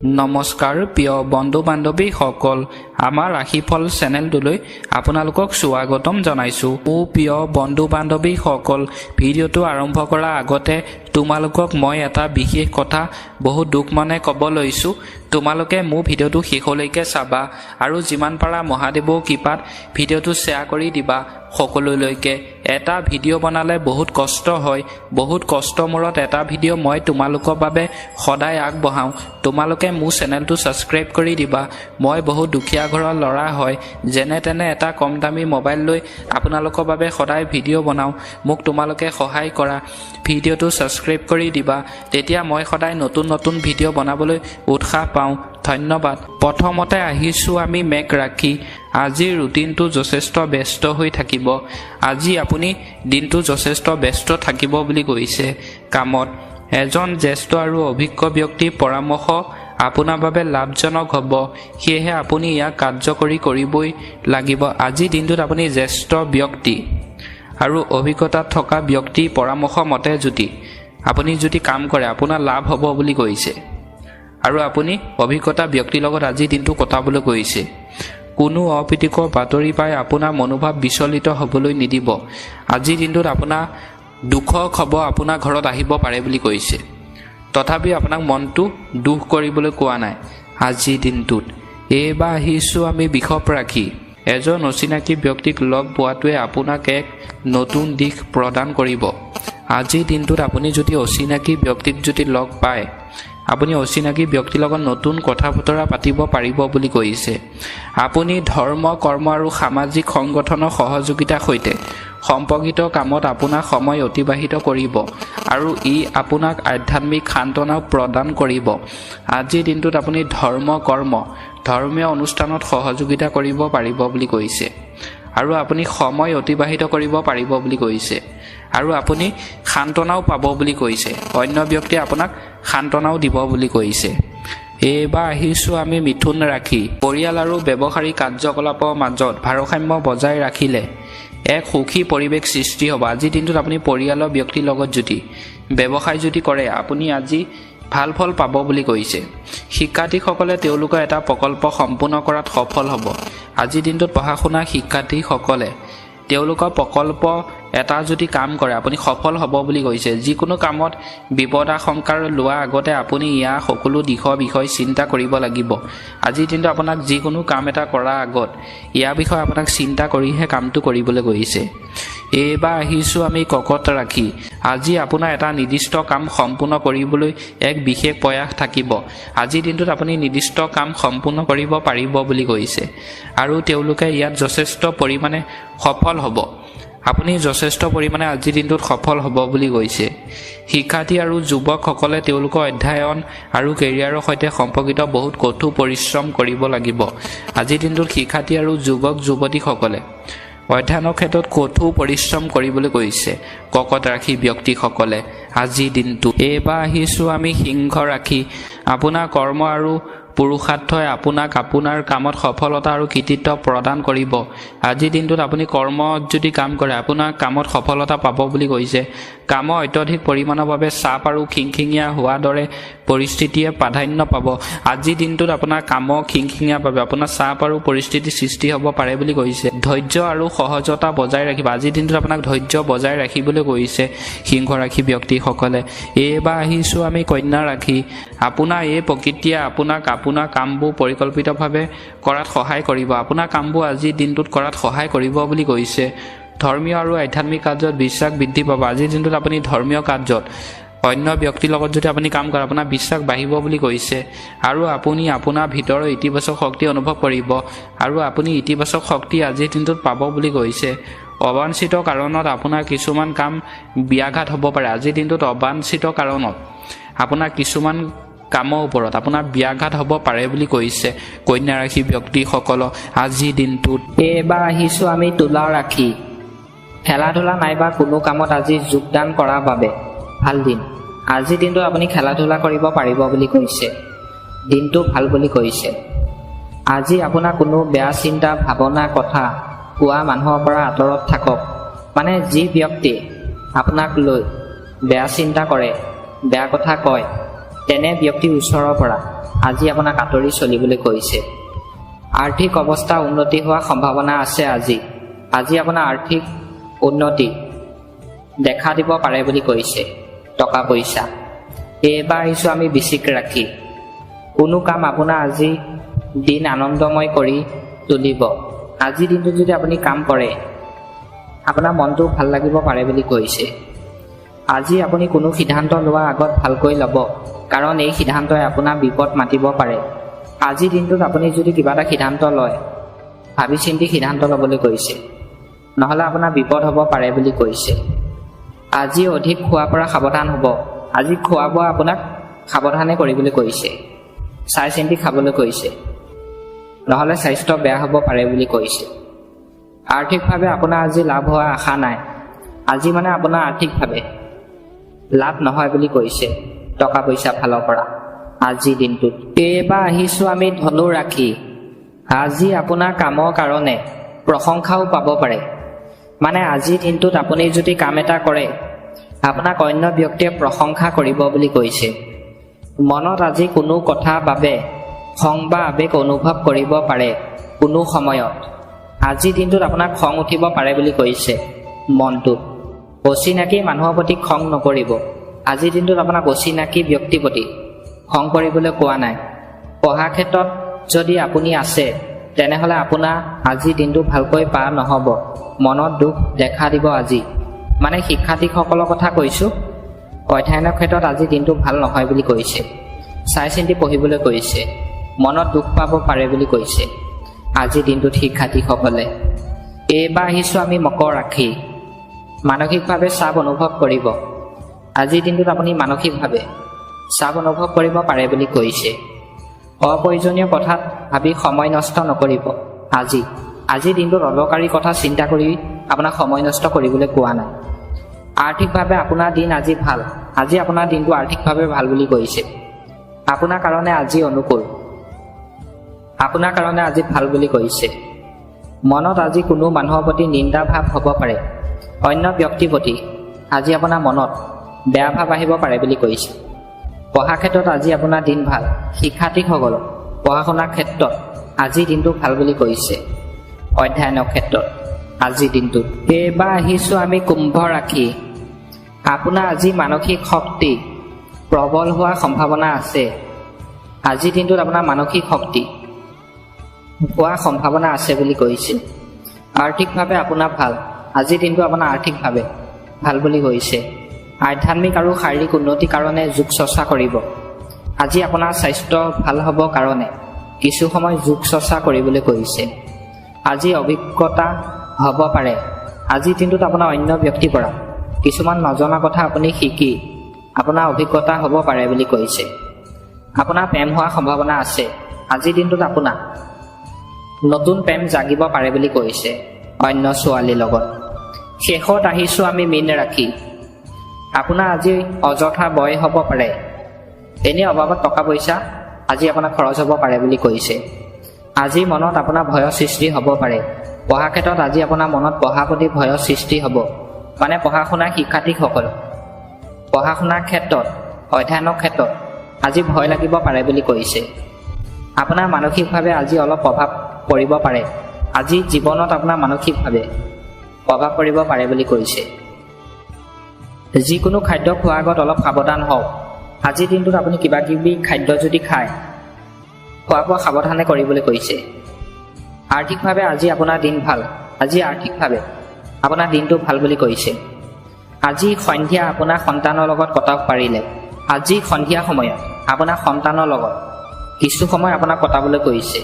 নমস্কাৰ প্ৰিয় বন্ধু বান্ধৱী সকল আমাৰ ৰাশিফল চেনেলটোলৈ আপোনালোকক স্বাগতম জনাইছোঁ। মোৰ প্ৰিয় বন্ধু বান্ধৱী সকল, ভিডিঅ'টো আৰম্ভ কৰাৰ আগতে তোমালোকক মই এটা বিশেষ কথা বহুত দুখ মনে ক'ব লৈছোঁ। তোমালোকে মোৰ ভিডিঅ'টো শেষলৈকে চাবা আৰু যিমান পাৰা মহাদেৱৰ কৃপাত ভিডিঅ'টো শ্বেয়াৰ কৰি দিবা সকলোলৈকে। এটা ভিডিঅ' বনালে বহুত কষ্ট হয়, বহুত কষ্টৰ মূৰত এটা ভিডিঅ' মই তোমালোকৰ বাবে সদায় আগবঢ়াওঁ। তোমালোকে মোৰ চেনেলটো ছাবস্ক্ৰাইব কৰি দিবা। মই বহুত দুখীয়া ঘৰৰ ল'ৰা হয়, যেনে তেনে এটা কম দামী মোবাইল লৈ আপোনালোকৰ বাবে সদায় ভিডিঅ' বনাওঁ। মোক তোমালোকে সহায় কৰা, ভিডিঅ'টো ছাবস্ক্ৰাইব কৰি দিবা, তেতিয়া মই সদায় নতুন নতুন ভিডিঅ' বনাবলৈ উৎসাহ পাওঁ। ধন্যবাদ। প্ৰথমতে আহিছোঁ আমি মেঘ ৰাশি। আজিৰ ৰুটিনটো যথেষ্ট ব্যস্ত হৈ থাকিব। আজি আপুনি দিনটো যথেষ্ট ব্যস্ত থাকিব বুলি কৈছে কামত। এজন জ্যেষ্ঠ আৰু অভিজ্ঞ ব্যক্তিৰ পৰামৰ্শ আপোনাৰ বাবে লাভজনক হ'ব, সেয়েহে আপুনি ইয়াক কাৰ্যকৰী কৰিবই লাগিব। আজিৰ দিনটোত আপুনি জ্যেষ্ঠ ব্যক্তি আৰু অভিজ্ঞতাত থকা ব্যক্তিৰ পৰামৰ্শ মতে আপুনি যদি কাম কৰে আপোনাৰ লাভ হ'ব বুলি কৈছে আৰু আপুনি অভিজ্ঞতা ব্যক্তিৰ লগত আজিৰ দিনটো কটাবলৈ কৈছে। কোনো অপ্ৰীতিকৰ বাতৰি পাই আপোনাৰ মনোভাৱ বিচলিত হ'বলৈ নিদিব। আজিৰ দিনটোত আপোনাৰ দুখৰ খবৰ আপোনাৰ ঘৰত আহিব পাৰে বুলি কৈছে, তথাপি আপোনাক মনটো দুখ কৰিবলৈ কোৱা নাই আজিৰ দিনটোত। এইবাৰ আহিছোঁ আমি বৃষভ ৰাশি। এজন অচিনাকি ব্যক্তিক লগ পোৱাটোৱে আপোনাক এক নতুন দিশ প্ৰদান কৰিব। আজিৰ দিনটোত আপুনি যদি অচিনাকি ব্যক্তিক যদি লগ পায়, আপুনি অচিনাকি ব্যক্তিৰ লগত নতুন কথা বতৰা পাতিব পাৰিব বুলি কৈছে। আপুনি ধৰ্ম, কৰ্ম আৰু সামাজিক সংগঠনৰ সহযোগিতাৰ সৈতে সম্পৰ্কিত কামত আপোনাৰ সময় অতিবাহিত কৰিব আৰু ই আপোনাক আধ্যাত্মিক সান্তনাও প্ৰদান কৰিব। আজিৰ দিনটোত আপুনি ধৰ্ম, কৰ্ম, ধৰ্মীয় অনুষ্ঠানত সহযোগিতা কৰিব পাৰিব বুলি কৈছে আৰু আপুনি সময় অতিবাহিত কৰিব পাৰিব বুলি কৈছে আৰু আপুনি সান্তনাও পাব বুলি কৈছে। অন্য ব্যক্তিয়ে আপোনাক সান্তনাও দিব বুলি কৈছে। এইবাৰ আহিছোঁ আমি মিথুন ৰাশি। পৰিয়াল আৰু ব্যৱসায়িক কাৰ্যকলাপৰ মাজত ভাৰসাম্য বজাই ৰাখিলে এক সুখী পৰিৱেশ সৃষ্টি হ'ব। আজিৰ দিনটোত আপুনি পৰিয়ালৰ ব্যক্তিৰ লগত যদি ব্যৱসায় যদি কৰে, আপুনি আজি ভাল ফল পাব বুলি কৈছে। শিক্ষাৰ্থীসকলে তেওঁলোকৰ এটা প্ৰকল্প সম্পূৰ্ণ কৰাত সফল হ'ব। আজিৰ দিনটোত পঢ়া শুনা শিক্ষাৰ্থীসকলে তেওঁলোকৰ প্ৰকল্প এটা যদি কাম কৰে আপুনি সফল হ'ব বুলি কৈছে। যিকোনো কামত বিপদাশংকাৰ লোৱাৰ আগতে আপুনি ইয়াৰ সকলো দিশৰ বিষয়ে চিন্তা কৰিব লাগিব। আজিৰ দিনটো আপোনাক যিকোনো কাম এটা কৰাৰ আগত ইয়াৰ বিষয়ে আপোনাক চিন্তা কৰিহে কামটো কৰিবলৈ কৈছে। এইবাৰ আহিছোঁ আমি কৰ্কট ৰাশি। আজি আপোনাৰ এটা নিৰ্দিষ্ট কাম সম্পূৰ্ণ কৰিবলৈ এক বিশেষ প্ৰয়াস থাকিব। আজিৰ দিনটোত আপুনি নিৰ্দিষ্ট কাম সম্পূৰ্ণ কৰিব পাৰিব বুলি কৈছে আৰু তেওঁলোকে ইয়াত যথেষ্ট পৰিমাণে সফল হ'ব। আপুনি যথেষ্ট পৰিমাণে আজিৰ দিনটোত সফল হ'ব বুলি কৈছে। শিক্ষাৰ্থী আৰু যুৱকসকলে তেওঁলোকৰ অধ্যয়ন আৰু কেৰিয়াৰৰ সৈতে সম্পৰ্কিত বহুত কঠোৰ পৰিশ্ৰম কৰিব লাগিব। আজিৰ দিনটোত শিক্ষাৰ্থী আৰু যুৱক যুৱতীসকলে অধ্যয়নৰ ক্ষেত্ৰত কঠোৰ পৰিশ্ৰম কৰিবলৈ কৈছে কৰ্কট ৰাশি ব্যক্তিসকলে আজিৰ দিনটো। এইবাৰ আহিছোঁ আমি সিংহ ৰাশি। আপোনাৰ কৰ্ম আৰু পুৰুষাৰ্থই আপোনাক আপোনাৰ কামত সফলতা আৰু কৃতিত্ব প্ৰদান কৰিব। আজিৰ দিনটোত আপুনি কৰ্মত যদি কাম কৰে আপোনাৰ কামত সফলতা পাব বুলি কৈছে। কামৰ অত্যধিক পৰিমাণৰ বাবে চাপ আৰু খিংখিঙীয়া হোৱাৰ দৰে পৰিস্থিতিয়ে প্ৰাধান্য পাব। আজিৰ দিনটোত আপোনাৰ কামৰ খিংখিঙীয়া বাবে আপোনাৰ চাপ আৰু পৰিস্থিতিৰ সৃষ্টি হ'ব পাৰে বুলি কৈছে। ধৈৰ্য আৰু সহজতা বজাই ৰাখিব। আজিৰ দিনটোত আপোনাক ধৈৰ্য বজাই ৰাখিবলৈ কৈছে সিংহ ৰাশি ব্যক্তিসকলে। এইবাৰ আহিছোঁ আমি কন্যা ৰাশি। আপোনাৰ এই প্ৰকৃতিয়ে আপোনাক আপোনাৰ কামবোৰ পৰিকল্পিতভাৱে কৰাত সহায় কৰিব। আপোনাৰ কামবোৰ আজিৰ দিনটোত কৰাত সহায় কৰিব বুলি কৈছে। ধৰ্মীয় আৰু আধ্যাত্মিক কাৰ্যত বিশ্বাস বৃদ্ধি পাব। আজিৰ দিনটোত আপুনি ধৰ্মীয় কাৰ্যত অন্য ব্যক্তিৰ লগত যদি আপুনি কাম কৰে আপোনাৰ বিশ্বাস বাঢ়িব বুলি কৈছে আৰু আপুনি আপোনাৰ ভিতৰৰ ইতিবাচক শক্তি অনুভৱ কৰিব আৰু আপুনি ইতিবাচক শক্তি আজিৰ দিনটোত পাব বুলি কৈছে। অবাঞ্ছিত কাৰণত আপোনাৰ কিছুমান কাম ব্যাঘাত হ'ব পাৰে। আজিৰ দিনটোত অবাঞ্ছিত কাৰণত আপোনাৰ কিছুমান কামৰ ওপৰত আপোনাৰ ব্যাঘাত হ'ব পাৰে বুলি কৈছে কন্যা ৰাশি ব্যক্তিসকলক আজিৰ দিনটোত। এইবাৰ আহিছোঁ আমি তুলা ৰাশি। খেলা ধূলা নাইবা কোনো কামত আজি যোগদান কৰাৰ বাবে ভাল দিন। আজিৰ দিনটো আপুনি খেলা ধূলা কৰিব পাৰিব বুলি কৈছে। দিনটো ভাল বুলি কৈছে। আজি আপোনাৰ কোনো বেয়া চিন্তা ভাৱনা কথা কোৱা মানুহৰ পৰা আঁতৰত থাকক। মানে যি ব্যক্তি আপোনাক লৈ বেয়া চিন্তা কৰে, বেয়া কথা কয়, তেনে ব্যক্তিৰ ওচৰৰ পৰা আজি আপোনাক আঁতৰি চলিবলৈ কৈছে। আৰ্থিক অৱস্থা উন্নতি হোৱাৰ সম্ভাৱনা আছে। আজি আপোনাৰ আৰ্থিক উন্নতি দেখা দিব পাৰে বুলি কৈছে। টকা পইচা এইবাৰ আহিছোঁ আমি বৃশ্চিক ৰাশি। কোনো কাম আপোনাৰ আজি দিন আনন্দময় কৰি তুলিব। আজিৰ দিনটোত যদি আপুনি কাম কৰে আপোনাৰ মনটো ভাল লাগিব পাৰে বুলি কৈছে। আজি আপুনি কোনো সিদ্ধান্ত লোৱাৰ আগত ভালকৈ ল'ব, কাৰণ এই সিদ্ধান্তই আপোনাৰ বিপদ মাতিব পাৰে। আজিৰ দিনটোত আপুনি যদি কিবা এটা সিদ্ধান্ত লয় ভাবি চিন্তি সিদ্ধান্ত ল'বলৈ কৈছে, নহ'লে আপোনাৰ বিপদ হ'ব পাৰে বুলি কৈছে। আজি অধিক খোৱাৰ পৰা সাৱধান হ'ব। আজি খোৱা বোৱা আপোনাক সাৱধানে কৰিবলৈ কৈছে, চাই চিন্তি খাবলৈ কৈছে, নহ'লে স্বাস্থ্য বেয়া হ'ব পাৰে বুলি কৈছে। আৰ্থিকভাৱে আপোনাৰ আজি লাভ হোৱাৰ আশা নাই। আজি মানে আপোনাৰ আৰ্থিকভাৱে লাভ নহয় বুলি কৈছে টকা পইচা ফালৰ পৰা আজিৰ দিনটোত। এইবাৰ আহিছোঁ আমি ধনু ৰাশি। আজি আপোনাৰ কামৰ কাৰণে প্ৰশংসাও পাব পাৰে। মানে আজিৰ দিনটোত আপুনি যদি কাম এটা কৰে আপোনাক অন্য ব্যক্তিয়ে প্ৰশংসা কৰিব বুলি কৈছে। মনত আজি কোনো কথা বাবে খং বা আৱেগ অনুভৱ কৰিব পাৰে কোনো সময়ত। আজিৰ দিনটোত আপোনাক খং উঠিব পাৰে বুলি কৈছে মনটোত। অচিনাকি মানুহৰ প্ৰতি খং নকৰিব। আজিৰ দিনটোত আপোনাক অচিনাকি ব্যক্তিৰ প্ৰতি খং কৰিবলৈ কোৱা নাই। পঢ়া ক্ষেত্ৰত যদি আপুনি আছে তেনেহ'লে আপোনাৰ আজিৰ দিনটো ভালকৈ পাৰ নহ'ব। মনত দুখ দেখা দিব আজি। মানে শিক্ষাৰ্থীসকলৰ কথা কৈছোঁ। অধ্যয়নৰ ক্ষেত্ৰত আজিৰ দিনটো ভাল নহয় বুলি কৈছে। চাই চিন্তি পঢ়িবলৈ কৈছে। মনত দুখ পাব পাৰে বুলি কৈছে আজিৰ দিনটোত শিক্ষাৰ্থীসকলে। এইবাৰ আহিছোঁ আমি মকৰ ৰাশি। মানসিকভাৱে চাপ অনুভৱ কৰিব। আজিৰ দিনটোত আপুনি মানসিকভাৱে চাপ অনুভৱ কৰিব পাৰে বুলি কৈছে। অপ্ৰয়োজনীয় কথাত ভাবি সময় নষ্ট নকৰিব। আজিৰ দিনটোত অদৰকাৰী কথা চিন্তা কৰি আপোনাক সময় নষ্ট কৰিবলৈ কোৱা নাই। আৰ্থিকভাৱে আপোনাৰ দিন আজি ভাল। আজি আপোনাৰ দিনটো আৰ্থিকভাৱে ভাল বুলি কৈছে। আপোনাৰ কাৰণে আজি অনুকূল, আপোনাৰ কাৰণে আজি ভাল বুলি কৈছে। মনত আজি কোনো মানুহৰ প্ৰতি নিন্দা ভাৱ হ'ব পাৰে। অন্য ব্যক্তিৰ প্ৰতি আজি আপোনাৰ মনত বেয়া ভাৱ আহিব পাৰে বুলি কৈছে। পঢ়া ক্ষেত্ৰত আজি আপোনাৰ দিন ভাল। শিক্ষাৰ্থীসকল পঢ়া শুনাৰ ক্ষেত্ৰত আজিৰ দিনটো ভাল বুলি কৈছে। অধ্যয়নৰ ক্ষেত্ৰত আজিৰ দিনটোত। এইবাৰ আহিছোঁ আমি কুম্ভ ৰাশি। আপোনাৰ আজি মানসিক শক্তি প্ৰবল হোৱাৰ সম্ভাৱনা আছে। আজিৰ দিনটোত আপোনাৰ মানসিক শক্তি হোৱাৰ সম্ভাৱনা আছে বুলি কৈছে। আৰ্থিকভাৱে আপোনাৰ ভাল। আজিৰ দিনটো আপোনাৰ আৰ্থিকভাৱে ভাল বুলি কৈছে। আধ্যাত্মিক আৰু শাৰীৰিক উন্নতিৰ কাৰণে যোগ চৰ্চা কৰিব। আজি আপোনাৰ স্বাস্থ্য ভাল হ'ব কাৰণে কিছু সময় যোগ চৰ্চা কৰিবলৈ কৈছে। আজি অভিজ্ঞতা হ'ব পাৰে। আজিৰ দিনটোত আপোনাৰ অন্য ব্যক্তিৰ পৰা কিছুমান নজনা কথা আপুনি শিকি আপোনাৰ অভিজ্ঞতা হ'ব পাৰে বুলি কৈছে। আপোনাৰ প্ৰেম হোৱাৰ সম্ভাৱনা আছে। আজিৰ দিনটোত আপোনাৰ নতুন প্ৰেম জাগিব পাৰে বুলি কৈছে অন্য ছোৱালীৰ লগত। শেষত আহিছোঁ আমি মীন ৰাশি। আপোনাৰ আজি অযথা ব্যয় হ'ব পাৰে। এনেই অভাৱত টকা পইচা আজি আপোনাৰ খৰচ হ'ব পাৰে বুলি কৈছে। আজি মনত আপোনাৰ ভয়ৰ সৃষ্টি হ'ব পাৰে। পঢ়া ক্ষেত্ৰত আজি আপোনাৰ মনত পঢ়াৰ প্ৰতি ভয়ৰ সৃষ্টি হ'ব। মানে পঢ়া শুনাৰ শিক্ষাৰ্থীসকল পঢ়া শুনাৰ ক্ষেত্ৰত অধ্যয়নৰ ক্ষেত্ৰত আজি ভয় লাগিব পাৰে বুলি কৈছে। আপোনাৰ মানসিকভাৱে আজি অলপ প্ৰভাৱ পৰিব পাৰে। আজি জীৱনত আপোনাৰ মানসিকভাৱে প্ৰভাৱ পৰিব পাৰে বুলি কৈছে। যিকোনো খাদ্য খোৱাৰ আগত অলপ সাৱধান হওক। আজিৰ দিনটোত আপুনি কিবা কিবি খাদ্য যদি খায় খোৱা বোৱা সাৱধানে কৰিবলৈ কৈছে। আৰ্থিকভাৱে আজি আপোনাৰ দিন ভাল। আজি আৰ্থিকভাৱে আপোনাৰ দিনটো ভাল বুলি কৈছে। আজি সন্ধিয়া আপোনাৰ সন্তানৰ লগত কটাব পাৰিলে। আজি সন্ধিয়া সময়ত আপোনাৰ সন্তানৰ লগত কিছু সময় আপোনাক কটাবলৈ কৈছে।